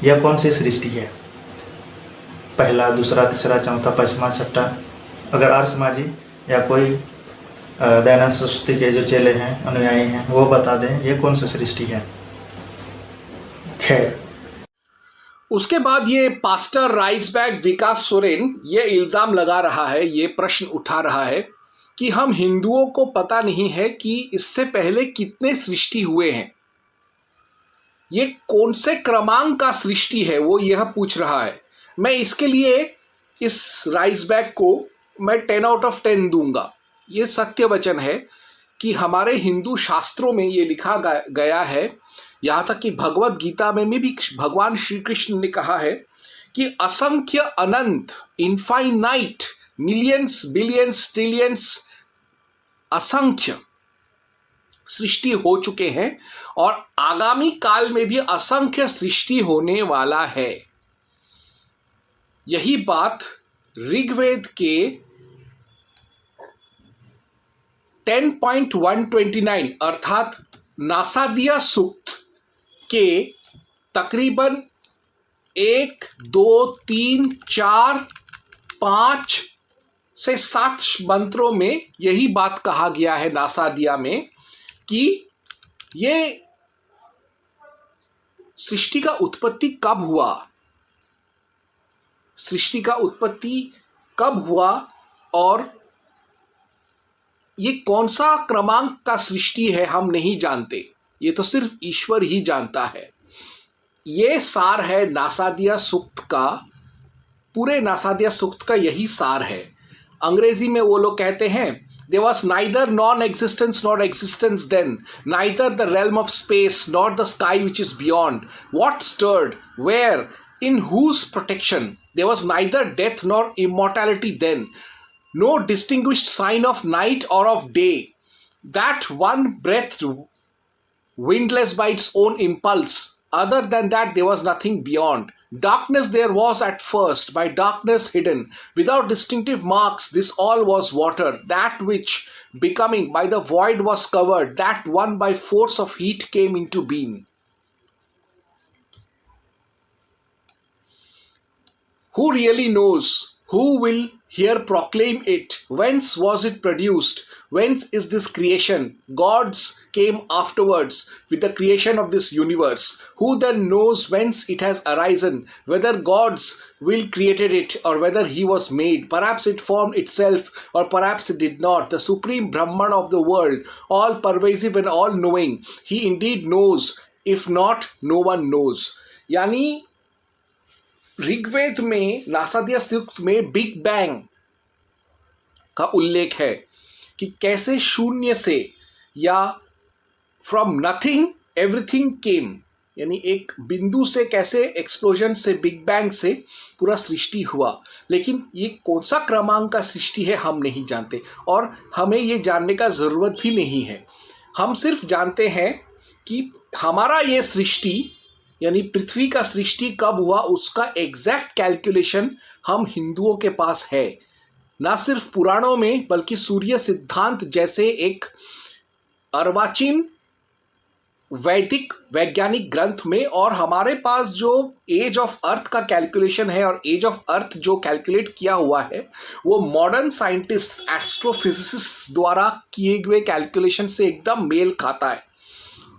यह कौन सी सृष्टि है? पहला, दूसरा, तीसरा, चौथा, पांचवा, छठा। अगर आर्य समाजी या कोई दयानंद सरस्वती के जो चेले हैं, अनुयायी हैं, वो बता दें ये कौन सी सृष्टि है। खैर, उसके बाद ये पास्टर राइसबैग विकास सोरेन ये इल्जाम लगा रहा है, ये प्रश्न उठा रहा है कि हम हिंदुओं को पता नहीं है कि इससे पहले कितने सृष्टि हुए हैं, ये कौन से क्रमांक का सृष्टि है, वो यह पूछ रहा है। मैं इसके लिए इस राइसबैग को मैं 10 आउट ऑफ 10 दूंगा। ये सत्य वचन है कि हमारे हिंदू शास्त्रों में ये लिखा गया है, यहाँ तक कि भगवत गीता में भी भगवान श्री कृष्ण ने कहा है कि असंख्य, अनंत, इनफाइनाइट, मिलियंस, बिलियंस, ट्रिलियंस, असंख्य सृष्टि हो चुके हैं और आगामी काल में भी असंख्य सृष्टि होने वाला है। यही बात ऋग्वेद के 10.129 अर्थात नासादिया सूक्त के तकरीबन 1, 2, 3, 4, 5 से 7 मंत्रों में यही बात कहा गया है नासादिया में कि ये सृष्टि का उत्पत्ति कब हुआ, सृष्टि का उत्पत्ति कब हुआ और ये कौन सा क्रमांक का सृष्टि है हम नहीं जानते, ये तो सिर्फ ईश्वर ही जानता है। ये सार है नासादिया सूक्त का, पूरे नासादिया सूक्त का यही सार है। अंग्रेजी में वो लोग कहते हैं there was neither non-existence nor existence then, neither the realm of space nor the sky which is beyond, what stirred, where, in whose protection, there was neither death nor immortality then, no distinguished sign of night or of day, that one breath windless by its own impulse, other than that there was nothing beyond. Darkness there was at first, by darkness hidden, without distinctive marks, this all was water, that which, becoming by the void was covered, that one by force of heat came into being. Who really knows? Who will here proclaim it? Whence was it produced? Whence is this creation? Gods came afterwards with the creation of this universe. Who then knows whence it has arisen? Whether gods will created it or whether he was made. Perhaps it formed itself or perhaps it did not. The supreme Brahman of the world, all pervasive and all knowing. He indeed knows. If not, no one knows. यानी ऋग्वेद में नासादिया सूक्त में big bang का उल्लेख है कि कैसे शून्य से या फ्रॉम नथिंग एवरीथिंग केम, यानी एक बिंदु से कैसे एक्सप्लोजन से, बिग बैंग से पूरा सृष्टि हुआ। लेकिन ये कौन सा क्रमांक का सृष्टि है हम नहीं जानते और हमें ये जानने का ज़रूरत भी नहीं है। हम सिर्फ जानते हैं कि हमारा ये सृष्टि यानी पृथ्वी का सृष्टि कब हुआ उसका एग्जैक्ट कैलकुलेशन हम हिंदुओं के पास है, ना सिर्फ पुराणों में बल्कि सूर्य सिद्धांत जैसे एक अर्वाचीन वैदिक वैज्ञानिक ग्रंथ में, और हमारे पास जो एज ऑफ अर्थ का कैलकुलेशन है और एज ऑफ अर्थ जो कैलकुलेट किया हुआ है वो मॉडर्न साइंटिस्ट एस्ट्रोफिजिसिस्ट द्वारा किए हुए कैलकुलेशन से एकदम मेल खाता है।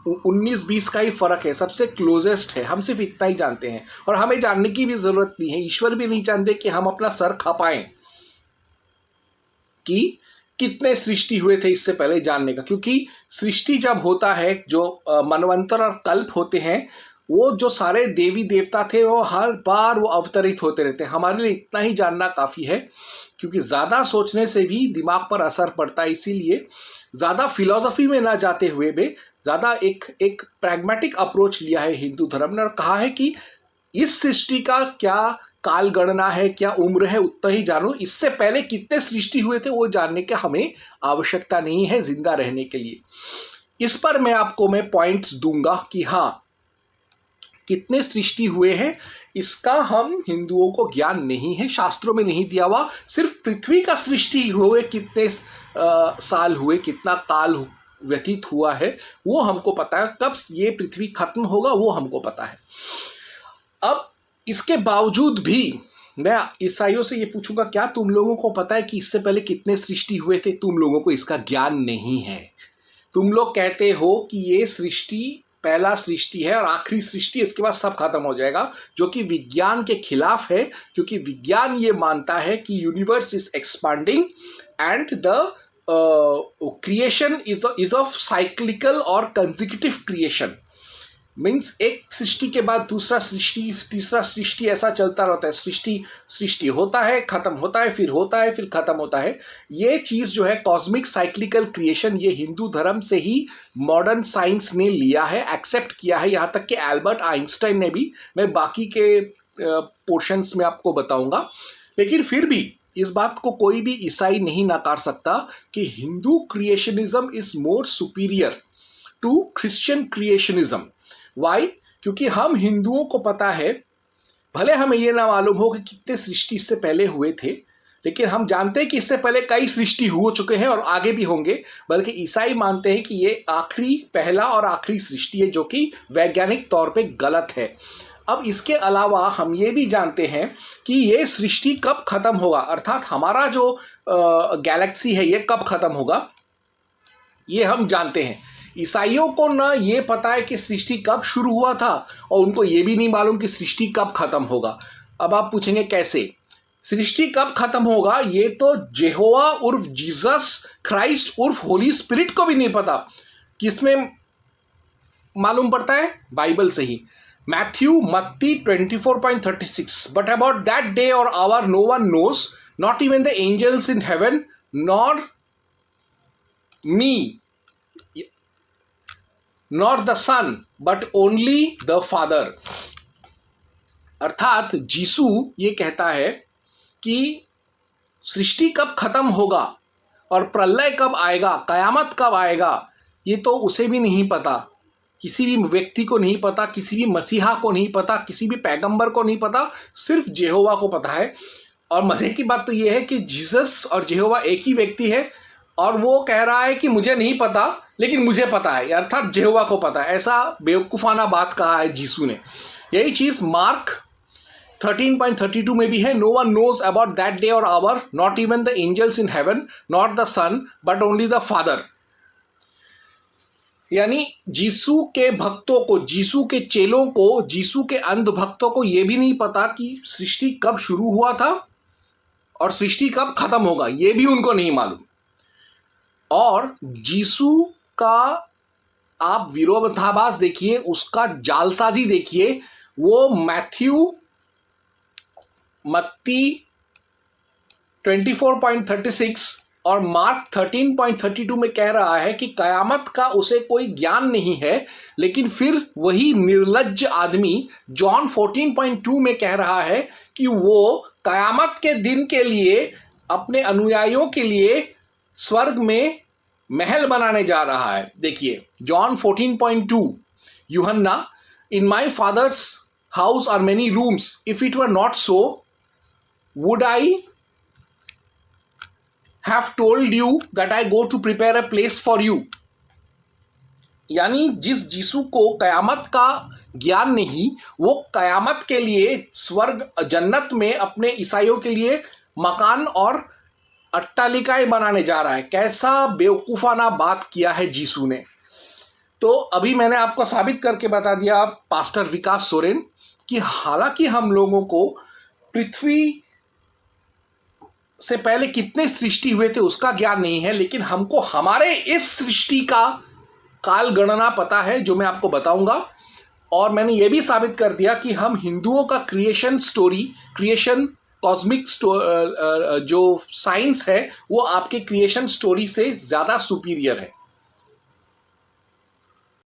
19-20 का ही फर्क है, सबसे क्लोजेस्ट है। हम सिर्फ इतना ही जानते हैं और हमें जानने की भी जरूरत नहीं है। ईश्वर भी नहीं जानते कि हम अपना सर खपाएं कि कितने सृष्टि हुए थे इससे पहले जानने का, क्योंकि सृष्टि जब होता है, जो मनवंतर और कल्प होते हैं, वो जो सारे देवी देवता थे वो हर बार वो अवतरित होते रहते हैं। हमारे लिए इतना ही जानना काफ़ी है, क्योंकि ज़्यादा सोचने से भी दिमाग पर असर पड़ता है। इसीलिए ज़्यादा फिलॉसफी में ना जाते हुए भी ज़्यादा एक प्रैग्मेटिक अप्रोच लिया है हिंदू धर्म ने और कहा है कि इस सृष्टि का क्या काल गणना है, क्या उम्र है, उतना ही जानो। इससे पहले कितने सृष्टि हुए थे वो जानने की हमें आवश्यकता नहीं है जिंदा रहने के लिए। इस पर मैं आपको पॉइंट्स दूंगा कि हाँ कितने सृष्टि हुए हैं, इसका हम हिंदुओं को ज्ञान नहीं है, शास्त्रों में नहीं दिया हुआ। सिर्फ पृथ्वी का सृष्टि हुए कितने साल हुए, कितना काल व्यतीत हुआ है वो हमको पता है। कब ये पृथ्वी खत्म होगा वो हमको पता है। अब इसके बावजूद भी मैं ईसाइयों से ये पूछूंगा, क्या तुम लोगों को पता है कि इससे पहले कितने सृष्टि हुए थे? तुम लोगों को इसका ज्ञान नहीं है। तुम लोग कहते हो कि ये सृष्टि पहला सृष्टि है और आखिरी सृष्टि, इसके बाद सब खत्म हो जाएगा, जो कि विज्ञान के खिलाफ है, क्योंकि विज्ञान ये मानता है कि universe is expanding and the creation is of cyclical और कंसेक्यूटिव क्रिएशन। मीन्स एक सृष्टि के बाद दूसरा सृष्टि, तीसरा सृष्टि, ऐसा चलता रहता है। सृष्टि होता है, खत्म होता है, फिर होता है, फिर खत्म होता है। ये चीज जो है कॉस्मिक साइक्लिकल क्रिएशन, ये हिंदू धर्म से ही मॉडर्न साइंस ने लिया है, एक्सेप्ट किया है। यहाँ तक कि एल्बर्ट आइंस्टाइन ने भी, मैं बाकी के पोर्शंस में आपको बताऊंगा। लेकिन फिर भी इस बात को कोई भी ईसाई नहीं नकार सकता कि Hindu creationism is more superior to Christian creationism. Why? क्योंकि हम हिंदुओं को पता है, भले हमें ये ना मालूम हो कि कितने सृष्टि इससे पहले हुए थे, लेकिन हम जानते हैं कि इससे पहले कई सृष्टि हो चुके हैं और आगे भी होंगे। बल्कि ईसाई मानते हैं कि ये पहला और आखिरी सृष्टि है, जो कि वैज्ञानिक तौर पे गलत है। अब इसके अलावा हम ये भी जानते हैं कि ये सृष्टि कब खत्म होगा, अर्थात हमारा जो गैलेक्सी है ये कब खत्म होगा, ये हम जानते हैं। ईसाइयों को ना ये पता है कि सृष्टि कब शुरू हुआ था, और उनको ये भी नहीं मालूम कि सृष्टि कब खत्म होगा। अब आप पूछेंगे कैसे सृष्टि कब खत्म होगा? ये तो जेहोवा उर्फ जीसस क्राइस्ट उर्फ होली स्पिरिट को भी नहीं पता। किसमें मालूम पड़ता है? बाइबल से ही। मत्ती 24:36, बट अबाउट दैट डे और hour no one knows, not even the angels in heaven nor me not the son but only the father. अर्थात जीसू ये कहता है कि सृष्टि कब खत्म होगा और प्रलय कब आएगा, कयामत कब आएगा, ये तो उसे भी नहीं पता। किसी भी व्यक्ति को नहीं पता, किसी भी मसीहा को नहीं पता, किसी भी पैगंबर को नहीं पता, सिर्फ जेहोवा को पता है। और मजे की बात तो ये है कि जीसस और जेहोवा एक ही व्यक्ति है, और वो कह रहा है कि मुझे नहीं पता लेकिन मुझे पता है, अर्थात जेहोवा को पता है। ऐसा बेवकूफ़ाना बात कहा है जीसू ने। यही चीज़ मार्क 13:32 में भी है, no one knows about that day और hour, not even the angels in heaven, not the son but only the father. यानी जीसू के भक्तों को, जीसू के चेलों को, जीसू के अंध भक्तों को यह भी नहीं पता कि सृष्टि कब शुरू हुआ था और सृष्टि कब खत्म होगा, ये भी उनको नहीं मालूम। और जीसू का आप विरोधाभास देखिए, उसका जालसाजी देखिए। वो मत्ती 24:36 और मार्क 13:32 में कह रहा है कि कयामत का उसे कोई ज्ञान नहीं है, लेकिन फिर वही निर्लज्ज आदमी जॉन 14:2 में कह रहा है कि वो कयामत के दिन के लिए अपने अनुयायियों के लिए स्वर्ग में महल बनाने जा रहा है। देखिए John 14:2, Yuhanna, in my father's house are many rooms, if it were not so would I have told you that I go to prepare a place for you. यानी जिस जीसू को कयामत का ज्ञान नहीं, वो कयामत के लिए स्वर्ग जन्नत में अपने ईसाइयों के लिए मकान और अट्टालिकाएं बनाने जा रहा है। कैसा बेवकूफाना बात किया है जीसू ने। तो अभी मैंने आपको साबित करके बता दिया पास्टर विकास सोरेन कि हालांकि हम लोगों को पृथ्वी से पहले कितने सृष्टि हुए थे उसका ज्ञान नहीं है, लेकिन हमको हमारे इस सृष्टि का काल गणना पता है, जो मैं आपको बताऊंगा। और मैंने ये भी साबित कर दिया कि हम हिंदुओं का क्रिएशन स्टोरी, क्रिएशन कॉस्मिक जो साइंस है, वो आपके क्रिएशन स्टोरी से ज़्यादा सुपीरियर है।